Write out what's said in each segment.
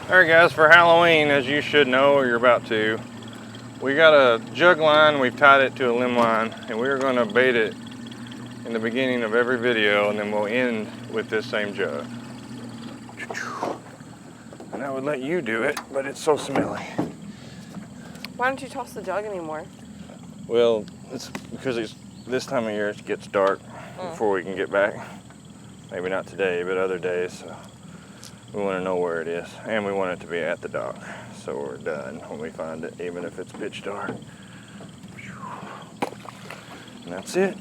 Alright guys, for Halloween, as you should know or you're about to, we got a jug line, we've tied it to a limb line, and we're going to bait it in the beginning of every video, and then we'll end with this same jug. And I would let you do it, but it's so smelly. Why don't you toss the jug anymore? Well, it's because it's this time of year it gets dark before we can get back. Maybe not today, but other days. So we want to know where it is, and we want it to be at the dock, so we're done when we find it, even if it's pitch dark. And that's it.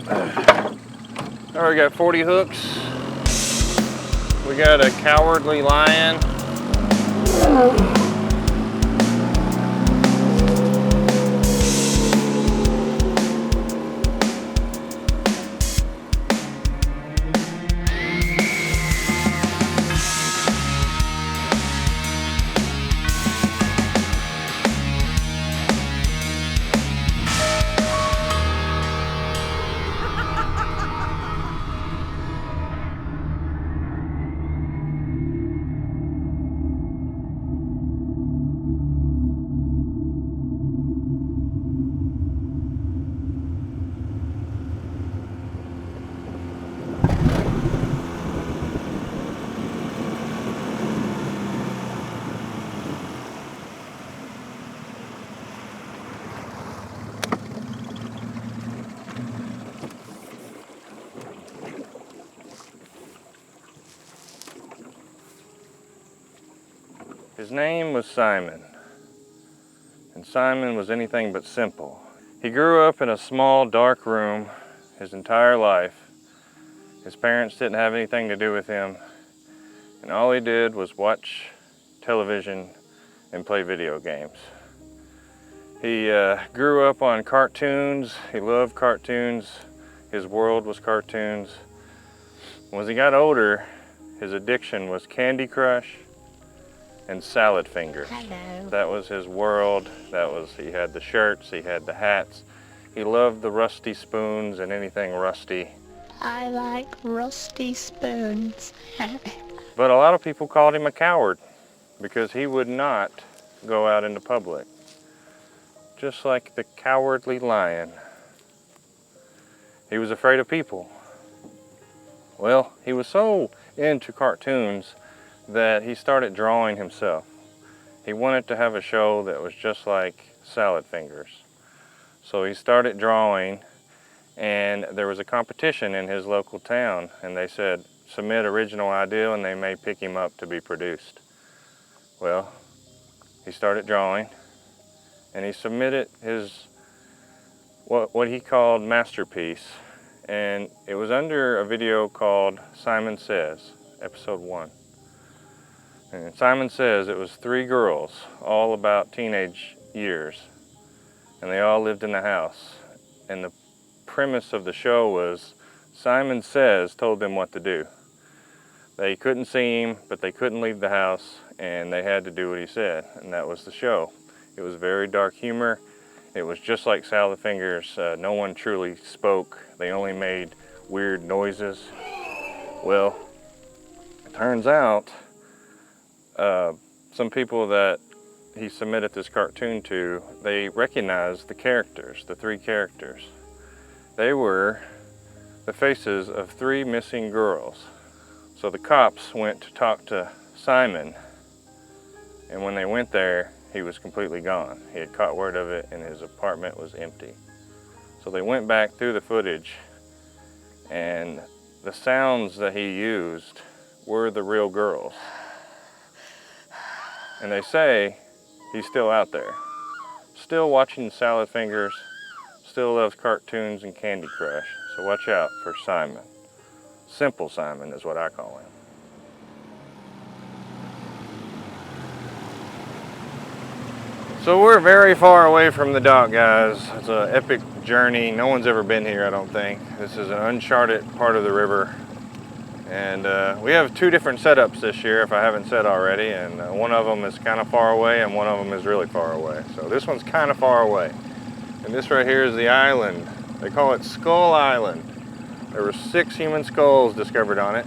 All right, we got 40 hooks. We got a cowardly lion. His name was Simon, and Simon was anything but simple. He grew up in a small, dark room his entire life. His parents didn't have anything to do with him, and all he did was watch television and play video games. He grew up on cartoons. He loved cartoons. His world was cartoons. When he got older, his addiction was Candy Crush and salad fingers. Hello. That was his world. He had the shirts, he had the hats. He loved the rusty spoons and anything rusty. I like rusty spoons. But a lot of people called him a coward because he would not go out into public. Just like the cowardly lion. He was afraid of people. Well, he was so into cartoons that he started drawing himself. He wanted to have a show that was just like Salad Fingers. So he started drawing, and there was a competition in his local town, and they said, submit original idea and they may pick him up to be produced. Well, he started drawing, and he submitted his, what he called masterpiece, and it was under a video called Simon Says, episode 1. And Simon Says it was 3 girls, all about teenage years, and they all lived in the house. And the premise of the show was Simon Says told them what to do. They couldn't see him, but they couldn't leave the house, and they had to do what he said, and that was the show. It was very dark humor. It was just like Salad Fingers. No one truly spoke. They only made weird noises. Well, it turns out some people that he submitted this cartoon to, they recognized the characters, the 3 characters. They were the faces of 3 missing girls. So the cops went to talk to Simon, and when they went there, he was completely gone. He had caught word of it, and his apartment was empty. So they went back through the footage, and the sounds that he used were the real girls. And they say he's still out there, still watching Salad Fingers, still loves cartoons and Candy Crush. So watch out for Simon. Simple Simon is what I call him. So we're very far away from the dock, guys. It's an epic journey. No one's ever been here, I don't think. This is an uncharted part of the river. And we have 2 different setups this year, if I haven't said already, and one of them is kind of far away and one of them is really far away. So this one's kind of far away. And this right here is the island. They call it Skull Island. There were 6 human skulls discovered on it.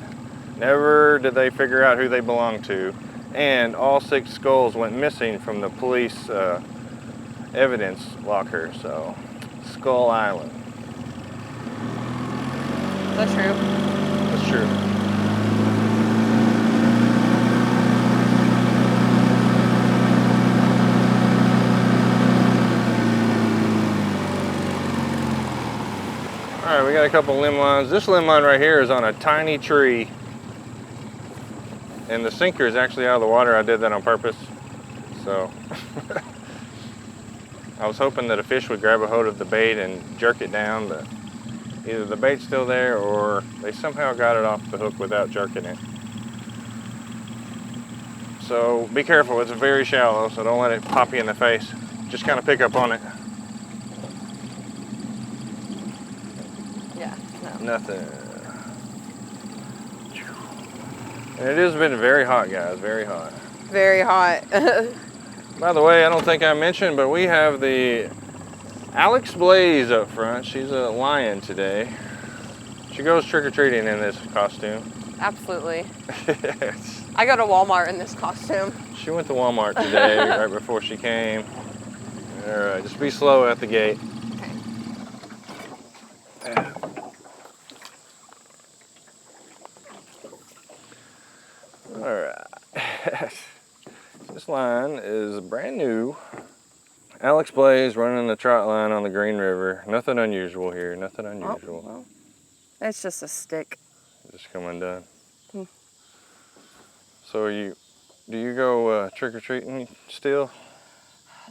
Never did they figure out who they belonged to. And all 6 skulls went missing from the police evidence locker, so Skull Island. That's true. That's true. All right, we got a couple limb lines. This limb line right here is on a tiny tree. And the sinker is actually out of the water. I did that on purpose. So I was hoping that a fish would grab a hold of the bait and jerk it down, but either the bait's still there or they somehow got it off the hook without jerking it. So be careful, it's very shallow, so don't let it pop you in the face. Just kind of pick up on it. Yeah, no. Nothing. And it has been very hot, guys, very hot. Very hot. By the way, I don't think I mentioned, but we have the Alex Blaze up front. She's a lion today. She goes trick-or-treating in this costume. Absolutely. I go to Walmart in this costume. She went to Walmart today right before she came. All right, just be slow at the gate. Okay. Yeah. All right. This line is brand new. Alex Blaze running the trot line on the Green River. Nothing unusual here, nothing unusual. Oh, well, it's just a stick. Just come undone. So do you go trick-or-treating still?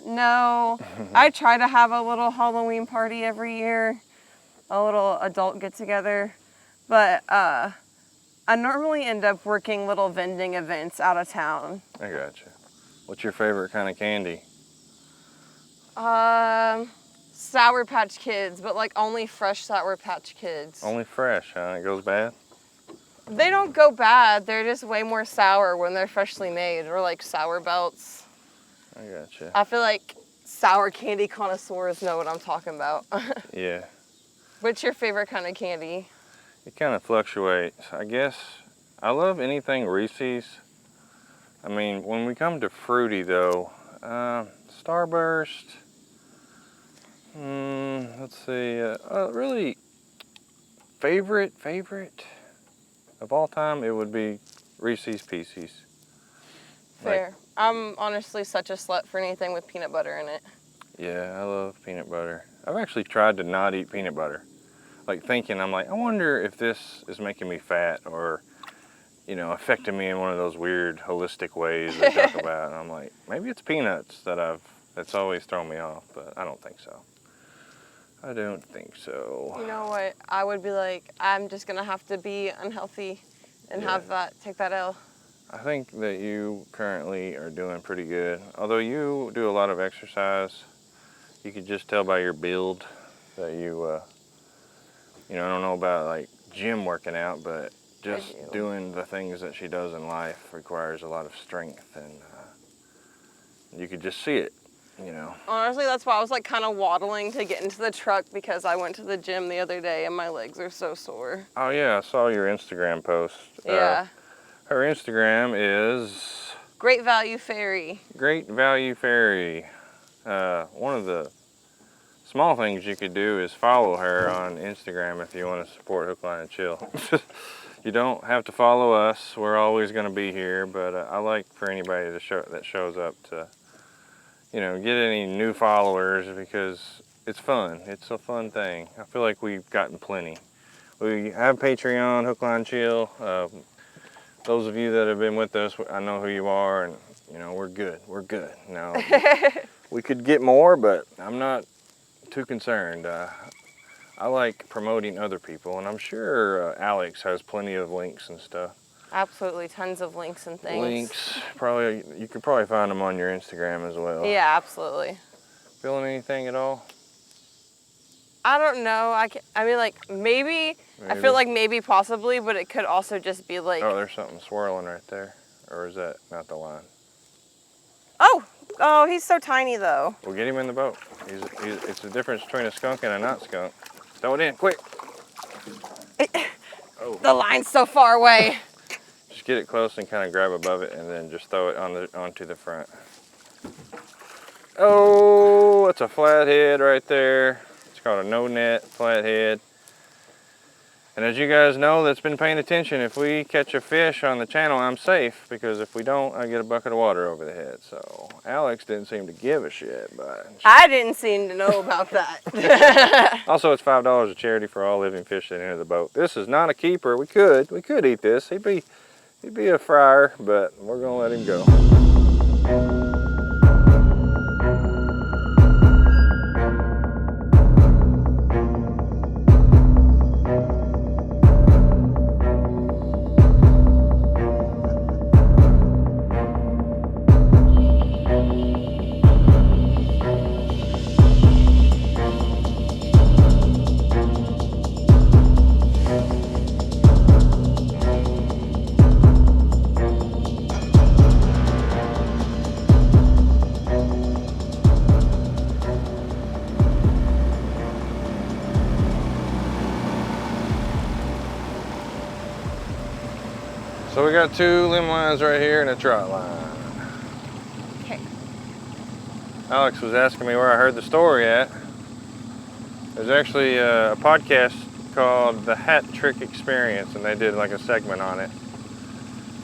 No, I try to have a little Halloween party every year, a little adult get-together, but I normally end up working little vending events out of town. I gotcha. What's your favorite kind of candy? Sour Patch Kids, but like only fresh Sour Patch Kids. Only fresh, huh? It goes bad? They don't go bad, they're just way more sour when they're freshly made, or like Sour Belts. I gotcha. I feel like sour candy connoisseurs know what I'm talking about. Yeah. What's your favorite kind of candy? It kind of fluctuates. I guess I love anything Reese's. I mean, when we come to fruity though, Starburst. Let's see. Really, favorite of all time, it would be Reese's Pieces. Fair. I'm honestly such a slut for anything with peanut butter in it. Yeah, I love peanut butter. I've actually tried to not eat peanut butter. Like thinking, I'm like, I wonder if this is making me fat or, you know, affecting me in one of those weird holistic ways they talk about. And I'm like, maybe it's peanuts that's always thrown me off, but I don't think so. I don't think so. You know what? I would be like, I'm just gonna have to be unhealthy and take that L. I think that you currently are doing pretty good. Although you do a lot of exercise, you could just tell by your build that you know, I don't know about like gym working out, but just doing the things that she does in life requires a lot of strength, and you could just see it, you know. Honestly, that's why I was like kind of waddling to get into the truck, because I went to the gym the other day and my legs are so sore. Oh yeah, I saw your Instagram post. Yeah. Her Instagram is Great Value Fairy. Great Value Fairy. One of the small things you could do is follow her on Instagram if you want to support Hook, Line, and Chill. You don't have to follow us. We're always going to be here, but I like for anybody that shows up to, you know, get any new followers, because it's fun. It's a fun thing. I feel like we've gotten plenty. We have Patreon, Hook, Line, Chill. Those of you that have been with us, I know who you are, and you know, we're good. We're good. Now, we could get more, but I'm not too concerned. I like promoting other people, and I'm sure Alex has plenty of links and stuff. Absolutely, tons of links and things. Links, probably you could probably find them on your Instagram as well. Yeah, absolutely. Feeling anything at all? I don't know. I mean, like maybe. I feel like maybe possibly, but it could also just be like. Oh, there's something swirling right there, or is that not the line? Oh, he's so tiny though. We'll get him in the boat. It's the difference between a skunk and a not skunk. Throw it in, quick. The line's so far away. get it close and kind of grab above it and then just throw it onto the front. Oh, that's a flathead right there. It's called a no-net flathead. And as you guys know that's been paying attention, if we catch a fish on the channel, I'm safe, because if we don't, I get a bucket of water over the head. So Alex didn't seem to give a shit, but I didn't seem to know about that. also it's $5 a charity for all living fish that enter the boat. This is not a keeper. We could eat this. He'd be a fryer, but we're gonna let him go. So we got 2 limb lines right here and a trot line. Okay. Alex was asking me where I heard the story at. There's actually a podcast called The Hat Trick Experience, and they did like a segment on it.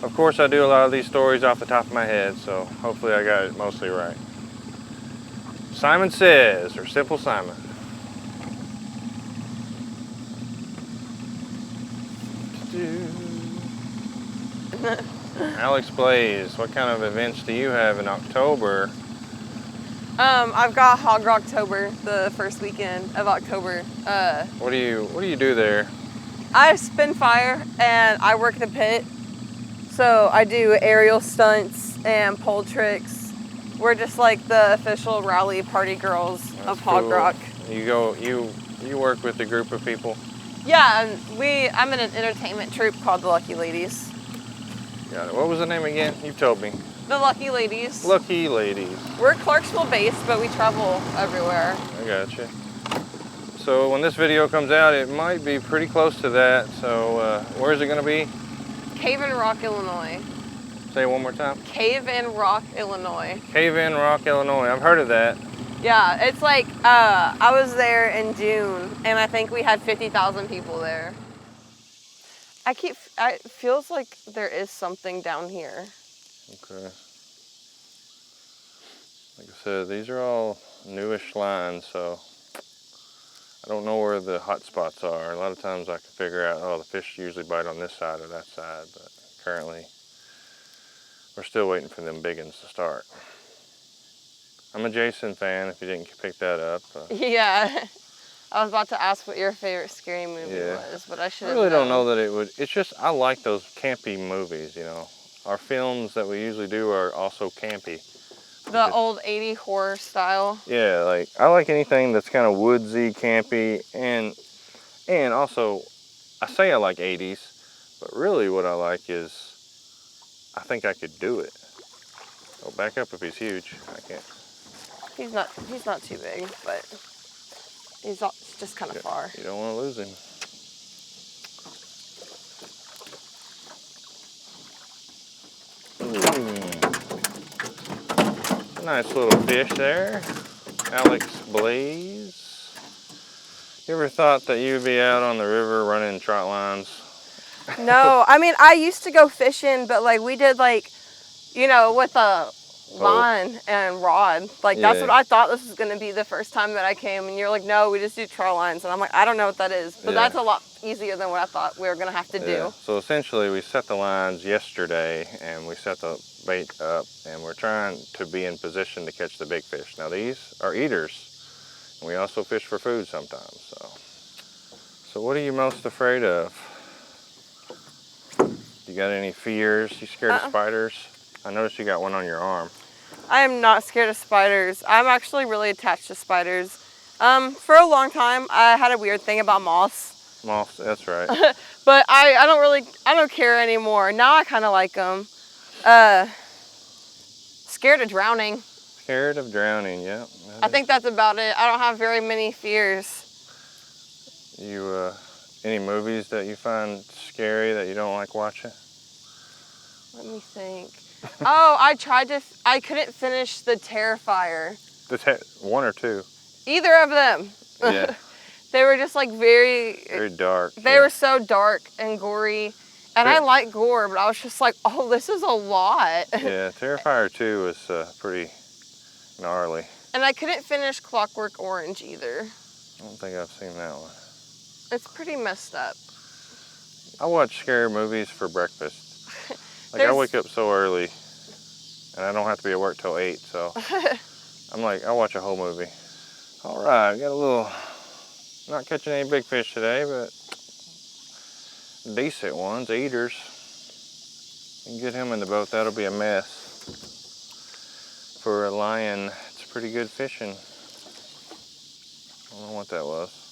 Of course, I do a lot of these stories off the top of my head, so hopefully I got it mostly right. Simon Says, or Simple Simon. Alex Blaze, what kind of events do you have in October? I've got Hog October, the first weekend of October. What do you do there? I spin fire and I work the pit. So I do aerial stunts and pole tricks. We're just like the official rally party girls of Hog cool. Rock. You work with a group of people? Yeah, I'm in an entertainment troupe called the Lucky Ladies. Got it. What was the name again? You told me. The Lucky Ladies. Lucky Ladies. We're Clarksville based, but we travel everywhere. I gotcha. So when this video comes out, it might be pretty close to that. So where's it gonna be? Cave in Rock, Illinois. Say it one more time. Cave in Rock, Illinois. Cave in Rock, Illinois. I've heard of that. Yeah, it's like, I was there in June, and I think we had 50,000 people there. It feels like there is something down here. Okay. Like I said, these are all newish lines, so I don't know where the hot spots are. A lot of times I can figure out, oh, the fish usually bite on this side or that side, but currently we're still waiting for them big ones to start. I'm a Jason fan, if you didn't pick that up. Yeah. I was about to ask what your favorite scary movie was, but I should have I really don't know that it would. It's just, I like those campy movies, you know. Our films that we usually do are also campy. The old 80 horror style. Yeah, like, I like anything that's kind of woodsy, campy, and also, I say I like 80s, but really what I like is, I think I could do it. Oh, back up if he's huge. I can't. He's not too big, but he's just kind of far. You don't want to lose him. Nice little fish there. Alex Blaze. You ever thought that you'd be out on the river running trot lines? No, I mean, I used to go fishing, but like we did like, you know, with a line and rod. Like that's what I thought this was going to be the first time that I came, and you're like, no, we just do trot lines. And I'm like, I don't know what that is, but that's a lot easier than what I thought we were going to have to do. So essentially we set the lines yesterday and we set the bait up and we're trying to be in position to catch the big fish. Now these are eaters and we also fish for food sometimes. So what are you most afraid of? You got any fears? You scared of spiders? I noticed you got one on your arm. I am not scared of spiders. I'm actually really attached to spiders. For a long time, I had a weird thing about moths. Moths, that's right. But I don't care anymore. Now I kind of like them. Scared of drowning. Scared of drowning, yeah. I think that's about it. I don't have very many fears. You, any movies that you find scary that you don't like watching? Let me think. Oh, I couldn't finish the Terrifier. One or two? Either of them. Yeah. They were just like Very dark. They were so dark and gory. And I like gore, but I was just like, oh, this is a lot. Yeah, Terrifier 2 was pretty gnarly. And I couldn't finish Clockwork Orange either. I don't think I've seen that one. It's pretty messed up. I watch scary movies for breakfast. Like I wake up so early, and I don't have to be at work till 8, so I'm like, I'll watch a whole movie. All right, got a little, not catching any big fish today, but decent ones, eaters. You can get him in the boat, that'll be a mess. For a lion, it's pretty good fishing. I don't know what that was.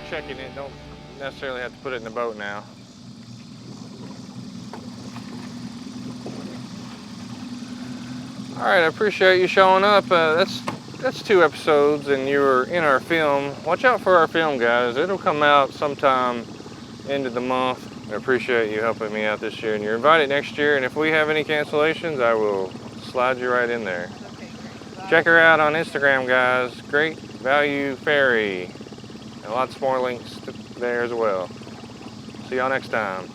Checking it, don't necessarily have to put it in the boat now. All right, I appreciate you showing up. That's 2 episodes and you were in our film. Watch out for our film, guys. It'll come out sometime end of the month. I appreciate you helping me out this year, and you're invited next year, and if we have any cancellations, I will slide you right in there. Check her out on Instagram, guys. Great Value Ferry. And lots more links there as well. See y'all next time.